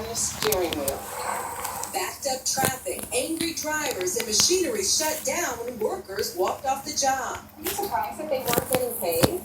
on his steering wheel. Backed up traffic, angry drivers, and machinery shut down when workers walked off the job. Are you surprised that they weren't getting paid?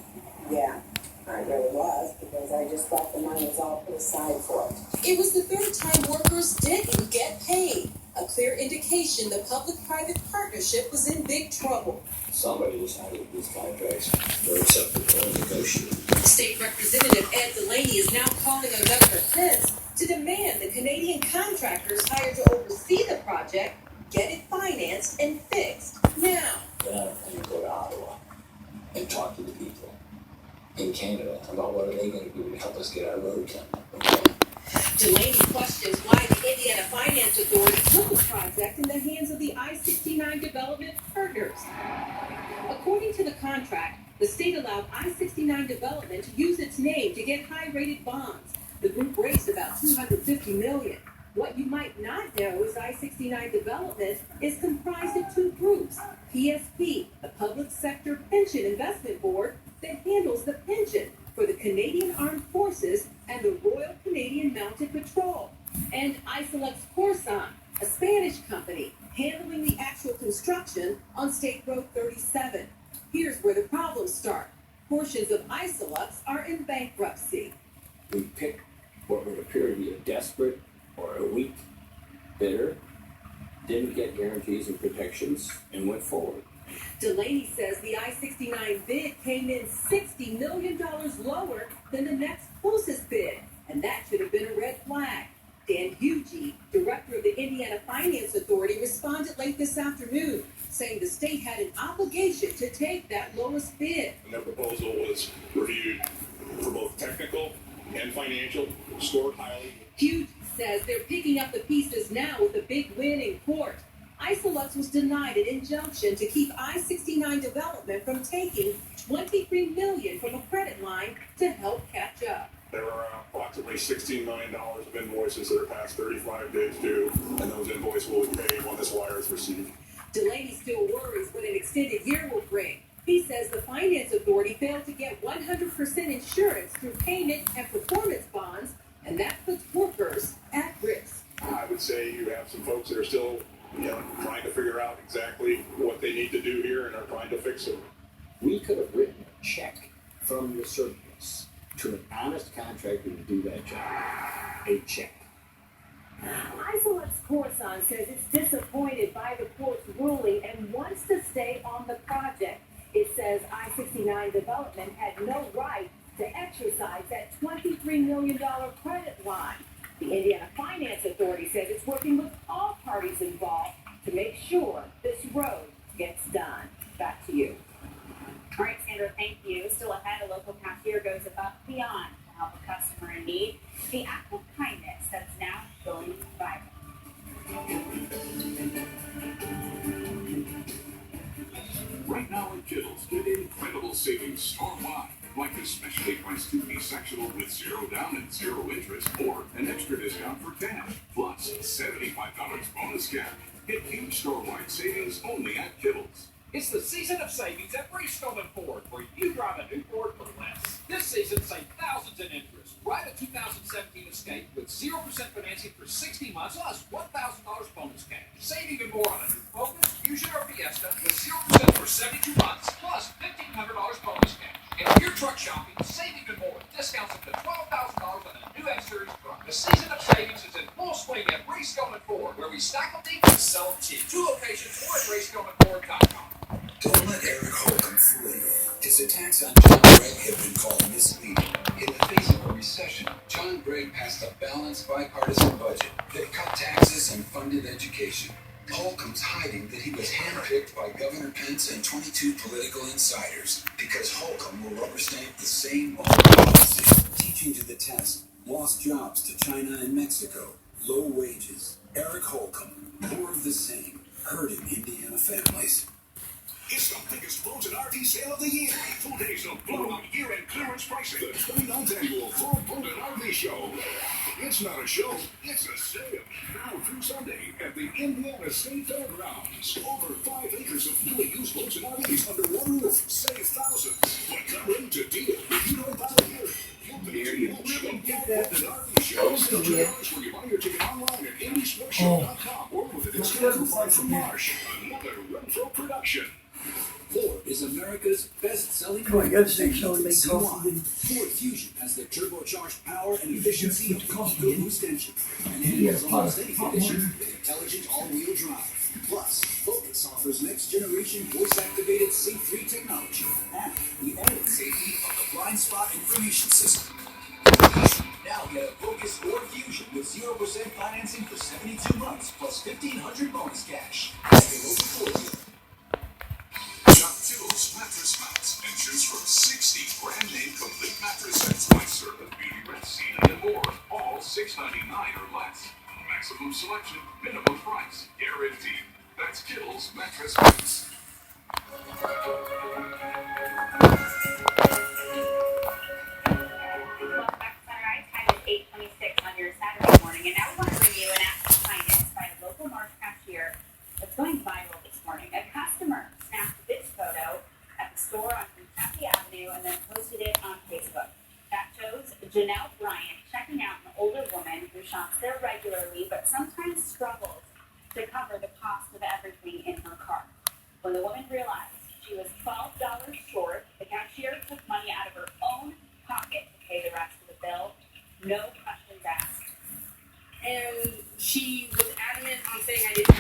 Yeah, I really was, because I just thought the money was all put aside for it. It was the third time workers didn't get paid. A clear indication the public-private partnership was in big trouble. Somebody decided these contracts were acceptable and negotiable. State Representative Ed Delaney is now calling on Governor Pence to demand the Canadian contractors hired to oversee the project get it financed and fixed now. Then I need to go to Ottawa and talk to the people in Canada about what are they going to do to help us get our road done. Okay? Delaney questions why the Indiana Finance Authority put the project in the hands of the I-69 development partners. According to the contract, the state allowed I-69 development to use its name to get high-rated bonds. The group raised about $250 million. What you might not know is I-69 development is comprised of two groups. PSP, the Public Sector Pension Investment Board that handles the pension for the Canadian Armed Forces and the Royal Canadian Mounted Patrol, and Isolux Corsan, a Spanish company handling the actual construction on State Road 37. Here's where the problems start. Portions of Isolux are in bankruptcy. We picked what would appear to be a desperate or a weak bidder, didn't get guarantees and protections, and went forward. Delaney says the I-69 bid came in $60 million lower than the next closest bid, and that should have been a red flag. Dan Hugie, director of the Indiana Finance Authority, responded late this afternoon, saying the state had an obligation to take that lowest bid. And their proposal was reviewed for both technical and financial, scored highly. Hugie says they're picking up the pieces now with a big win in court. Isolux was denied an injunction to keep I-69 development from taking $23 million from a credit line to help catch up. There are approximately $16 million of invoices that are past 35 days due, and those invoices will be paid when this wire is received. Delaney still worries what an extended year will bring. He says the Finance Authority failed to get 100% insurance through payment and performance bonds, and that puts workers at risk. I would say you have some folks that are still trying to figure out exactly what they need to do here and are trying to fix it. We could have written a check from the surplus to an honest contractor to do that job. A check. Isolux Corsan says it's disappointed by the court's ruling and wants to stay on the project. It says I-69 development had no right to exercise that $23 million credit line. The Indiana Finance Authority says it's working with all parties involved to make sure this road gets done. Back to you. All right, Sandra, thank you. Still ahead, a local cashier goes above and beyond to help a customer in need. The act of kindness that's now going viral. Right now at Kittles, get incredible savings store-wide. Like the specially priced 2-piece sectional with 0 down and 0 interest, or an extra discount for cash, plus $75 bonus cash. Get huge store-wide savings only at Kittles. It's the season of savings at Freestone and Ford, where you drive a new Ford for less. This season, save thousands in interest. Ride a 2017 Escape with 0% financing for 60 months, plus $1,000 bonus cash. Save even more on a new Focus, Fusion, or Fiesta with 0% for 72 months, plus $1,500 bonus cash. And if you're truck shopping, save even more. Discounts up to $12,000 on a new X-Series truck. The season of savings is in full swing at Freestone and Ford, where we stack them deep and sell them cheap. 2 locations or at FreestoneandFord.com. Don't let Eric Holcomb fool you. His attacks on John Gregg have been called misleading. In the face of a recession, John Gregg passed a balanced bipartisan budget that cut taxes and funded education. Holcomb's hiding that he was handpicked by Governor Pence and 22 political insiders because Holcomb will rubber stamp the same old policies. Teaching to the test, lost jobs to China and Mexico, low wages. Eric Holcomb, more of the same, hurting Indiana families. It's the biggest frozen RV sale of the year. 2 days of blowout year-end clearance pricing. The 29th annual Fall Golden RV Show. It's not a show, it's a sale. Now through Sunday at the Indiana State Fairgrounds. Over 5 acres of newly used boats and RVs under one roof. Save thousands. But come in to deal. If you don't buy it here, you The annual Chevy Bolton RV Show $2 when you buy your ticket online at IndySportsShow.com or with a discount coupon from Marsh. Another retro production. Ford is America's best-selling Come on, brand. you gotta say so make See coffee. why. Ford Fusion has the turbocharged power and efficiency Put of the coffee good in. boost engine and Yeah, handles almost any hot condition water. with intelligent all-wheel drive. Plus, Focus offers next-generation voice-activated C3 technology, and the added safety of the blind spot information system. Now get a Focus or Fusion with 0% financing for 72 months plus $1,500 bonus cash. At your local Ford dealer. Shop Kittle's Mattress Mounts and choose from 60 brand name complete mattress sets by Serpent, Beauty, Red Sea, and more. All $6.99 or less. Maximum selection, minimum price, guaranteed. That's Kittle's Mattress Mounts. Welcome back to Sunrise. Time is 8:26 on your Saturday morning, and now we want to bring you an act of kindness by a local Marsh cashier that's going viral this morning. A customer snapped this photo at the store on Kentucky Avenue and then posted it on Facebook. That shows Janelle Bryant checking out an older woman who shops there regularly but sometimes struggles to cover the cost of everything in her cart. When the woman realized she was $12 short, the cashier took money out of her own pocket to pay the rest of the bill. No questions asked. And she was adamant on saying I didn't